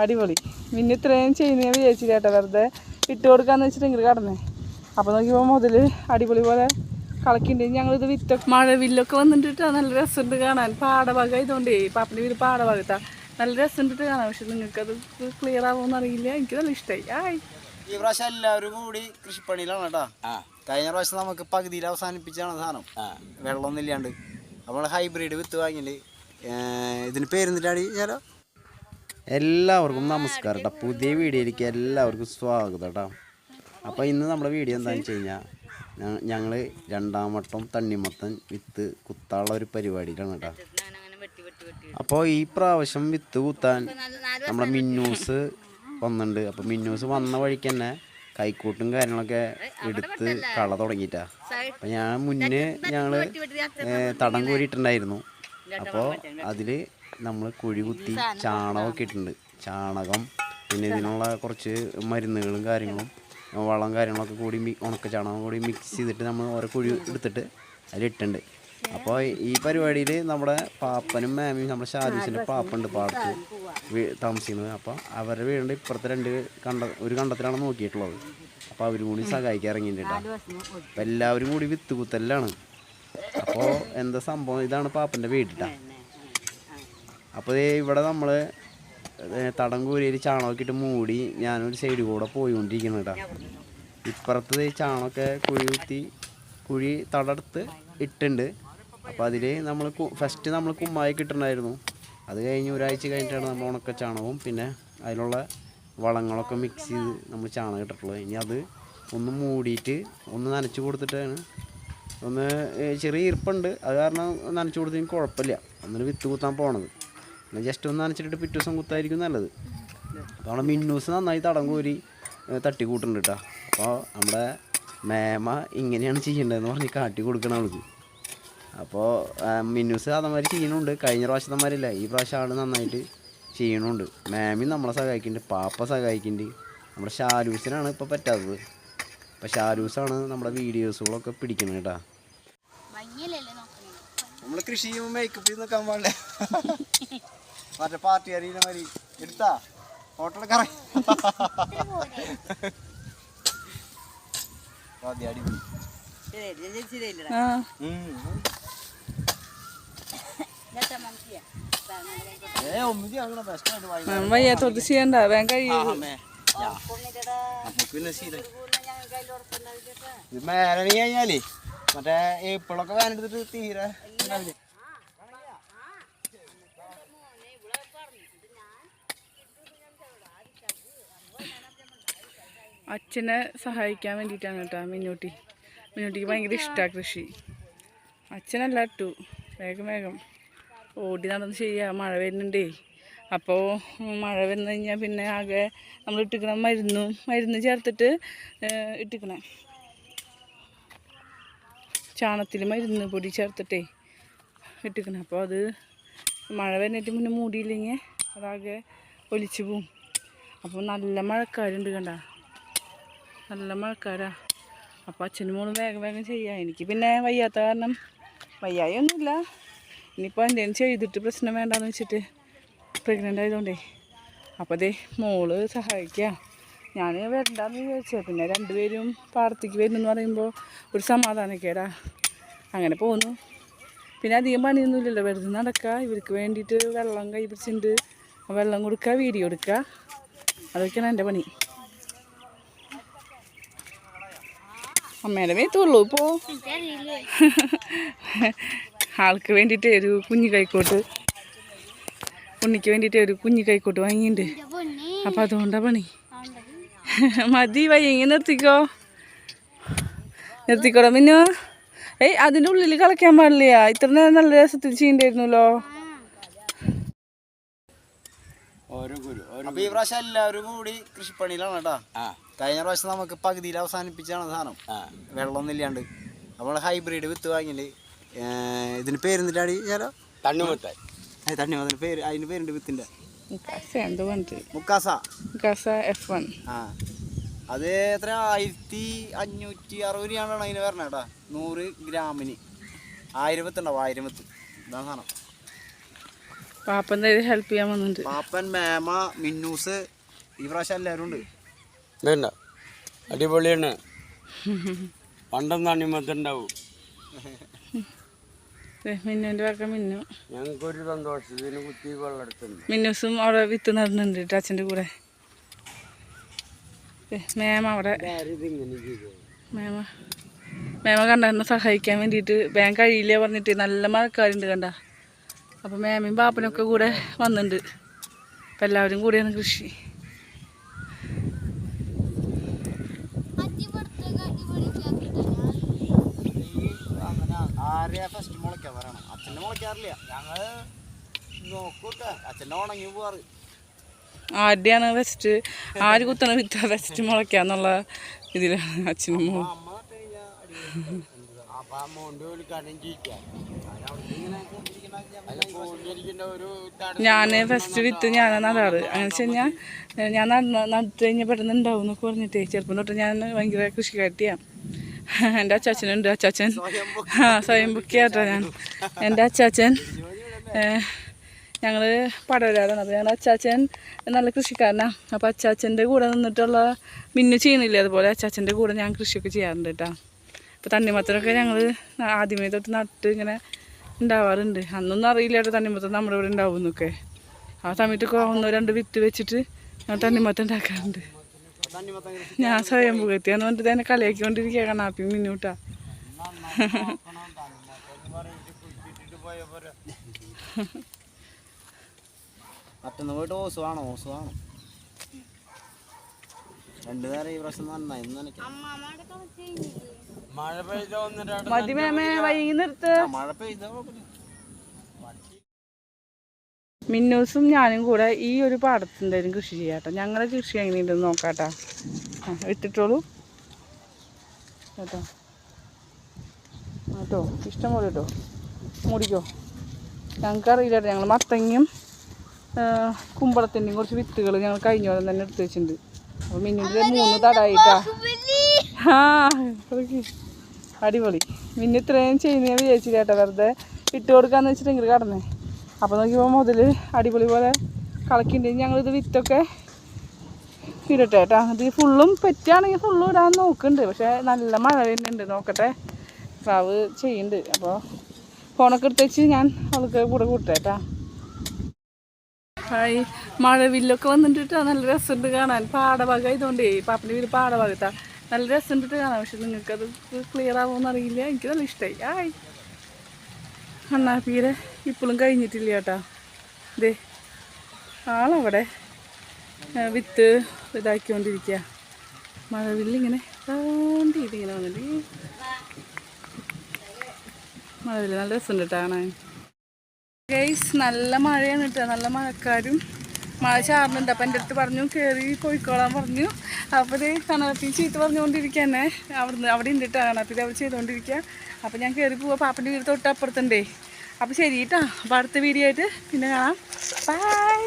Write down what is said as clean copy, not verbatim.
അടിപൊളി. പിന്നെ ഇത്രയും ചെയ്യുന്ന ഞാൻ വിചാരിച്ചില്ല കേട്ടോ, വെറുതെ ഇട്ട് കൊടുക്കാന്ന് വെച്ചിട്ട് ഇങ്ങനെ കടന്നേ. അപ്പോൾ നോക്കിയപ്പോൾ മുതൽ അടിപൊളി പോലെ കളക്കിണ്ട്. ഞങ്ങളിത് മഴവില്ലൊക്കെ വന്നിട്ട് നല്ല രസമുണ്ട് കാണാൻ. പാടഭാഗം ആയതുകൊണ്ടേ, പാപ്പൻ്റെ വീട് പാടഭാഗത്താണ്. നല്ല രസമുണ്ടിട്ട് കാണാം. പക്ഷെ നിങ്ങൾക്കത് ക്ലിയർ ആവുമെന്ന് അറിയില്ല. എനിക്ക് നല്ല ഇഷ്ടമായി. ഈ പ്രാവശ്യം എല്ലാവരും കൂടി കൃഷിപ്പണിയിലാണ് കേട്ടോ. കഴിഞ്ഞ പ്രാവശ്യം നമുക്ക് പകുതിയിൽ അവസാനിപ്പിച്ചാണ് സാധനം, വെള്ളമൊന്നും ഇല്ലാണ്ട്. നമ്മൾ ഹൈബ്രിഡ് വിത്ത് വാങ്ങിയില്ല. ഇതിന് പേരെന്നിട്ടാണ് ചേരാ. എല്ലാവർക്കും നമസ്കാരം കേട്ടോ. പുതിയ വീഡിയോയിലേക്ക് എല്ലാവർക്കും സ്വാഗതം കേട്ടോ. അപ്പോൾ ഇന്ന് നമ്മുടെ വീഡിയോ എന്താണെന്ന് വെച്ച് കഴിഞ്ഞാൽ, ഞങ്ങൾ രണ്ടാം വട്ടം തണ്ണിമത്തൻ വിത്ത് കുത്താനുള്ള ഒരു പരിപാടിയിലാണ് കേട്ടോ. അപ്പോൾ ഈ പ്രാവശ്യം വിത്ത് കുത്താൻ നമ്മുടെ മിന്നൂസ് വന്നിട്ടുണ്ട്. അപ്പോൾ മിന്നൂസ് വന്ന വഴിക്ക് തന്നെ കൈക്കൂട്ടും കാര്യങ്ങളൊക്കെ എടുത്ത് കള തുടങ്ങിയിട്ടാ. അപ്പം ഞങ്ങൾ തടം കോരിയിട്ടുണ്ടായിരുന്നു. അപ്പോൾ അതിൽ നമ്മൾ കുഴി കുത്തി ചാണകമൊക്കെ ഇട്ടിട്ടുണ്ട്. ചാണകം, പിന്നെ ഇതിനുള്ള കുറച്ച് മരുന്നുകളും കാര്യങ്ങളും വളം കാര്യങ്ങളൊക്കെ കൂടി ഉണക്ക ചാണകം കൂടി മിക്സ് ചെയ്തിട്ട് നമ്മൾ ഓരോ കുഴി എടുത്തിട്ട് അതിലിട്ടുണ്ട്. അപ്പോൾ ഈ പരിപാടിയിൽ നമ്മുടെ പാപ്പനും മാമിയും നമ്മുടെ ഷാജൂസിൻ്റെ പാപ്പുണ്ട് പാടത്ത് താമസിക്കുന്നത്. അപ്പോൾ അവരുടെ വീടിൻ്റെ ഇപ്പുറത്തെ ഒരു കണ്ടത്തിലാണ് നോക്കിയിട്ടുള്ളത്. അപ്പോൾ അവരും കൂടി സഹായിക്കാൻ ഇറങ്ങിയിട്ടാണ്. അപ്പോൾ എല്ലാവരും കൂടി വിത്ത് കുത്തലാണ്. അപ്പോൾ എന്താ സംഭവം, ഇതാണ് പാപ്പൻ്റെ വീട്ടിട്ടാണ്. അപ്പോൾ ഇവിടെ നമ്മൾ തടം കൂരിയിൽ ചാണകമൊക്കെ ഇട്ട് മൂടി ഞാനൊരു സൈഡിൽ കൂടെ പോയിക്കൊണ്ടിരിക്കുന്നു കേട്ടോ. ഇപ്പുറത്ത് ചാണകമൊക്കെ കുഴി കുത്തി കുഴി തടർത്ത് ഇട്ടുണ്ട്. അപ്പോൾ അതിൽ നമ്മൾ ഫസ്റ്റ് നമ്മൾ കുമ്മായി കിട്ടുന്നുണ്ടായിരുന്നു. അത് കഴിഞ്ഞ് ഒരാഴ്ച കഴിഞ്ഞിട്ടാണ് നമ്മൾ ഉണക്ക ചാണകവും പിന്നെ അതിലുള്ള വളങ്ങളൊക്കെ മിക്സ് ചെയ്ത് നമ്മൾ ചാണകം ഇട്ടിട്ടുള്ളത്. ഇനി അത് ഒന്ന് മൂടിയിട്ട് ഒന്ന് നനച്ച് കൊടുത്തിട്ടാണ്, ഒന്ന് ചെറിയ ഈർപ്പുണ്ട്, അത് കാരണം നനച്ച് കൊടുത്തതിന് കുഴപ്പമില്ല. ഒന്നിന് വിത്ത് കുത്താൻ പോണത്. പിന്നെ ജസ്റ്റ് ഒന്ന് നനച്ചിട്ട് പിറ്റേ ദിവസം കുത്തായിരിക്കും നല്ലത്. അപ്പോൾ നമ്മുടെ മിന്നൂസ് നന്നായി തടം കോരി തട്ടി കൂട്ടുന്നുണ്ട് കേട്ടോ. അപ്പോൾ നമ്മുടെ മേമ ഇങ്ങനെയാണ് ചെയ്യേണ്ടതെന്ന് പറഞ്ഞ് കാട്ടി കൊടുക്കണം അവൾക്ക്. അപ്പോൾ മിന്നൂസ് അതേമാതിരി ചെയ്യണുണ്ട്. കഴിഞ്ഞ പ്രാവശ്യത്തെമാരില്ല, ഈ പ്രാവശ്യം ആൾ നന്നായിട്ട് ചെയ്യണുണ്ട്. മാമി നമ്മളെ സഹായിക്കുന്നുണ്ട്, പാപ്പ സഹായിക്കുന്നുണ്ട്. നമ്മുടെ ഷാരൂസിനാണ് ഇപ്പോൾ പറ്റാത്തത്. അപ്പോൾ ഷാരൂസാണ് നമ്മുടെ വീഡിയോസുകളൊക്കെ പിടിക്കുന്നത് കേട്ടോ. നമ്മൾ കൃഷി ചെയ്യുമ്പോൾ മേക്കപ്പ് ചെയ്ത് നിൽക്കാൻ പാടില്ല. മറ്റേ പാർട്ടി അറിയുന്ന മാതിരി എടുത്താ ഫോട്ടോയൊക്കെ അടിപൊളി. വയ്യാത്തോട്ട് ചെയ്യണ്ട, വേഗം കഴിയും. ഇത് മേലെ കഴിഞ്ഞാലേ മറ്റേ ഏപ്പിളൊക്കെ വേനെടുത്തിട്ട് തീരെ അച്ഛനെ സഹായിക്കാൻ വേണ്ടിയിട്ടാണ് കേട്ടോ. മിന്നൂട്ടിക്ക് ഭയങ്കര ഇഷ്ടമാണ് കൃഷി. അച്ഛനല്ല ഇട്ടു വേഗം ഓടി നടന്ന് ചെയ്യുക. മഴ വരുന്നുണ്ടേ. അപ്പോൾ മഴ വന്നു കഴിഞ്ഞാൽ പിന്നെ ആകെ നമ്മൾ ഇട്ടിക്കണം മരുന്ന് ചേർത്തിട്ട് ഇട്ടിക്കണം. ചാണകത്തിൽ മരുന്ന് പൊടി ചേർത്തിട്ടേ ഇട്ടിക്കണം. അപ്പോൾ അത് മഴ വരുന്നിട്ട് മുന്നേ മൂടിയില്ലെങ്കിൽ അതാകെ ഒലിച്ചു പോവും. അപ്പോൾ നല്ല മഴക്കാരുണ്ട് കണ്ട, നല്ല മഴക്കാരാ. അപ്പോൾ അച്ഛനും മോളും വേഗം ചെയ്യാം. എനിക്ക് പിന്നെ വയ്യാത്ത കാരണം വയ്യായി ഒന്നുമില്ല. ഇനിയിപ്പോൾ എന്തെങ്കിലും ചെയ്തിട്ട് പ്രശ്നം വേണ്ടാന്ന് വെച്ചിട്ട് പ്രഗ്നൻ്റ് ആയതുകൊണ്ടേ. അപ്പോൾ അതേ മോള് സഹായിക്കുക. ഞാൻ വരണ്ടാന്ന് വിചാരിച്ചത്, പിന്നെ രണ്ടുപേരും പാടത്തേക്ക് വരുന്നെന്ന് പറയുമ്പോൾ ഒരു സമാധാനക്കേടാ. അങ്ങനെ പോന്നു. പിന്നെ അധികം പണിയൊന്നുമില്ലല്ലോ, വെറുതെ നടക്കുക. ഇവർക്ക് വേണ്ടിയിട്ട് വെള്ളം കൈ പിടിച്ചിട്ടുണ്ട്, വെള്ളം കൊടുക്കുക, വീഡിയോ എടുക്കുക, അതൊക്കെയാണ് എൻ്റെ പണി. അമ്മേടെ മേത്തുള്ളൂ ഇപ്പോൾ. ആൾക്ക് വേണ്ടിയിട്ട് ഒരു കുഞ്ഞു കൈക്കോട്ട്, ഉണ്ണിക്ക് വേണ്ടിയിട്ട് ഒരു കുഞ്ഞു കൈക്കോട്ട് വാങ്ങിയിട്ടുണ്ട്. അപ്പം അതുകൊണ്ടാണ് പണി. മതി, വയ്യെങ്കിൽ നിർത്തിക്കോടാ മിന്നു. അതിൻ്റെ ഉള്ളിൽ കളിക്കാൻ പാടില്ല. ഇത്ര നേരം നല്ല രസത്തിൽ ചെയ്യണ്ടായിരുന്നല്ലോ. അപ്പൊ ഈ പ്രാവശ്യം എല്ലാവരും കൂടി കൃഷിപ്പണിയിലാണ് കേട്ടോ. കഴിഞ്ഞ പ്രാവശ്യം നമുക്ക് പകുതിയിൽ അവസാനിപ്പിച്ചാണ് സാധനം, വെള്ളമൊന്നും ഇല്ലാണ്ട്. നമ്മൾ ഹൈബ്രിഡ് വിത്ത് വാങ്ങിയില്ലേ. ഇതിന് പേരെന്നിട്ടാണ് ചേരാ. തണ്ണിമത്തൻ പേര്, അതിന് പേരുണ്ട് വിത്തിന്റെ. മുക്കാസ F1. അത് എത്ര 1560 രൂപയാണ് അതിന് വരണേ കേട്ടോ. 100 ഗ്രാമിന് 1000 വിത്ത് ഉണ്ടാവും. 1000 വിത്ത് ഇതാണ് സാധനം. പാപ്പ എന്തായാലും ഹെൽപ്പ് ചെയ്യാൻ വന്നിട്ടുണ്ട്. പാപ്പൻ, മേമ, മിന്നൂസ് ഈ പ്രാവശ്യം എല്ലാവരും ഉണ്ട്. വേണ്ട അടിപൊളിയാണ്. പണ്ടൊന്നും അണിമത്തുണ്ടാവും. മിന്നുവിൻ്റെ വക്ക മിന്നു. ഞങ്ങൾക്കൊരു സന്തോഷത്തിന് കുത്തി വെള്ളെടുത്തുണ്ട്. മിന്നൂസും അവിടെ വിത്ത് നടുന്നുണ്ട് കേട്ടോ അച്ഛൻ്റെ കൂടെ. മേമ അവിടെ മേമ കണ്ട എന്നെ സഹായിക്കാൻ വേണ്ടിയിട്ട് വേഗം കഴിയില്ല പറഞ്ഞിട്ട് നല്ല മഴക്കാരുണ്ട് കണ്ട. അപ്പം മേമയും പാപ്പനൊക്കെ കൂടെ വന്നിട്ടുണ്ട്. അപ്പം എല്ലാവരും കൂടെയാണ് കൃഷി. ആരെയാ ഫസ്റ്റ് മുളയ്ക്കാൻ പറയണം? അച്ഛൻ്റെ മുളയ്ക്കാറില്ല, ഞങ്ങൾ നോക്കൂട്ടെ. അച്ഛൻ്റെ ഉണങ്ങി പോവാറ്. ആരുടെയാണ് വെച്ചിട്ട് ആര് കുത്തണ വിത്ത വെച്ചിട്ട് മുളയ്ക്കാന്നുള്ള ഇതിലാണ് അച്ഛനും മോളും. ഞാൻ ഫസ്റ്റ് വിത്ത് ഞാനാണ് നടാറ്. അങ്ങനെ വെച്ച് കഴിഞ്ഞാൽ ഞാൻ നട്ട് കഴിഞ്ഞാൽ പെട്ടെന്ന് ഉണ്ടാവും എന്നൊക്കെ പറഞ്ഞിട്ടേ ചെറുപ്പം തൊട്ട് ഞാൻ ഭയങ്കര കൃഷിക്കാരിയാണ്. എൻ്റെ അച്ചാച്ചനുണ്ട്. അച്ചാച്ചൻ സ്വയം ബുക്കിയാട്ടോ ഞാൻ. എൻ്റെ അച്ചാച്ചൻ ഞങ്ങൾ പടവരാടാണ്. അപ്പോൾ ഞങ്ങളുടെ അച്ചാച്ചൻ നല്ല കൃഷിക്കാരനാണ്. അപ്പോൾ അച്ചാച്ചൻ്റെ കൂടെ നിന്നിട്ടുള്ള മിന്നു ചെയ്യണില്ലേ അതുപോലെ അച്ചാച്ചൻ്റെ കൂടെ ഞാൻ കൃഷിയൊക്കെ ചെയ്യാറുണ്ട് കേട്ടോ. അപ്പോൾ തണ്ണിമത്തനൊക്കെ ഞങ്ങൾ ആദ്യമേ തൊട്ട് നട്ട് ഇങ്ങനെ ഉണ്ടാവാറുണ്ട്. അന്നൊന്നും അറിയില്ല കേട്ടോ തണ്ണിമത്തൻ നമ്മുടെ ഇവിടെ ഉണ്ടാവും എന്നൊക്കെ. ആ സമയത്തൊക്കെ 1-2 വിത്ത് വെച്ചിട്ട് ഞാൻ തണ്ണിമത്തൻ ഉണ്ടാക്കാറുണ്ട്. ഞാൻ സ്വയം പുകത്തിയാന്ന് പറഞ്ഞിട്ട് തന്നെ കളിയാക്കിക്കൊണ്ടിരിക്കുക കണ്ണാപ്പി മിന്നൂട്ടാ. മറ്റൊന്ന് പോയിട്ട് ഓസ് വേണം. 2 നേരം ഈ പ്രാവശ്യം നന്നായി മഴ പെയ്ത മതി മേമേ വൈകി നിർത്ത്. മഴ പെയ്ത മിന്നൂസും ഞാനും കൂടെ ഈ ഒരു പാടത്ത് എന്തായാലും കൃഷി ചെയ്യാട്ടോ. ഞങ്ങളുടെ കൃഷി എങ്ങനെയുണ്ടെന്ന് നോക്കാട്ടോ. ഇട്ടിട്ടോളൂ കേട്ടോ. കേട്ടോ ഇഷ്ടം പോലെ കേട്ടോ മുടിക്കോ. ഞങ്ങൾക്കറിയില്ല കേട്ടോ. ഞങ്ങൾ മത്തങ്ങയും കുമ്പളത്തിൻ്റെയും കുറച്ച് വിത്തുകൾ ഞങ്ങൾ കഴിഞ്ഞ പോലെ തന്നെ എടുത്ത് വെച്ചിട്ടുണ്ട്. അപ്പോൾ മിന്നിൻ്റെ 3 തടായിട്ടാ. ആ അടിപൊളി. മിന്നു ഇത്രയും ചെയ്യുന്ന വിചാരിച്ചില്ല കേട്ടോ. വെറുതെ ഇട്ട് കൊടുക്കാന്ന് വെച്ചിട്ടെങ്കിൽ കടന്നേ. അപ്പോൾ നോക്കിയപ്പോൾ മുതൽ അടിപൊളി പോലെ കളക്കിണ്ടെങ്കിൽ ഞങ്ങളിത് വിത്തൊക്കെ ഇടട്ടെ കേട്ടോ. ഇത് ഫുള്ളും പറ്റുകയാണെങ്കിൽ ഫുള്ളും ഇടാൻ നോക്കുന്നുണ്ട്. പക്ഷേ നല്ല മഴ വരുന്നുണ്ട്. നോക്കട്ടെ പ്രാവ് ചെയ്യുന്നുണ്ട്. അപ്പോൾ ഫോണൊക്കെ എടുത്ത് വെച്ച് ഞാൻ അവൾക്ക് കൂടെ കൂട്ടട്ടെ കേട്ടോ. ഹായ്, മഴവില്ലൊക്കെ വന്നിട്ട് നല്ല രസമുണ്ട് കാണാൻ. പാടഭാഗം ആയതുകൊണ്ടേ പാപ്പൻ്റെ വീട് പാടഭാഗത്താണ്. നല്ല രസമുണ്ടിട്ട് കാണാം. പക്ഷെ നിങ്ങൾക്കത് ക്ലിയർ ആവുമെന്ന് അറിയില്ല. എനിക്ക് നല്ല ഇഷ്ടമായി. ഹായ്, കണ്ണാപ്പീരെ ഇപ്പോഴും കഴിഞ്ഞിട്ടില്ല കേട്ടോ. ഇതേ ആളവിടെ വിത്ത് ഇതാക്കിക്കൊണ്ടിരിക്കുക. മഴവില്ലിങ്ങനെ താണ്ടിയിട്ടിങ്ങനെ വന്നിട്ട് മഴവില്ല നല്ല രസമുണ്ട് കേട്ടോ കാണാൻ. ഗൈസ് നല്ല മഴയാണ് കേട്ടോ. നല്ല മഴക്കാരും മഴ ചാറുന്നുണ്ട്. അപ്പം എൻ്റെ അടുത്ത് പറഞ്ഞു കയറി പോയിക്കോളാൻ പറഞ്ഞു. അപ്പോൾ ഇത് കണാപ്പി ചീത്ത പറഞ്ഞുകൊണ്ടിരിക്കുക തന്നെ. അവിടെ ഉണ്ട് കേട്ടോ കണാപ്പി അവർ ചെയ്തുകൊണ്ടിരിക്കുക. അപ്പോൾ ഞാൻ കയറി പോവാം. പാപ്പൻ്റെ വീട് തൊട്ട് അപ്പുറത്തുണ്ടേ. അപ്പോൾ ശരി കേട്ടോ. അപ്പോൾ അടുത്ത വീഡിയോ ആയിട്ട് പിന്നെ കാണാം. ബൈ.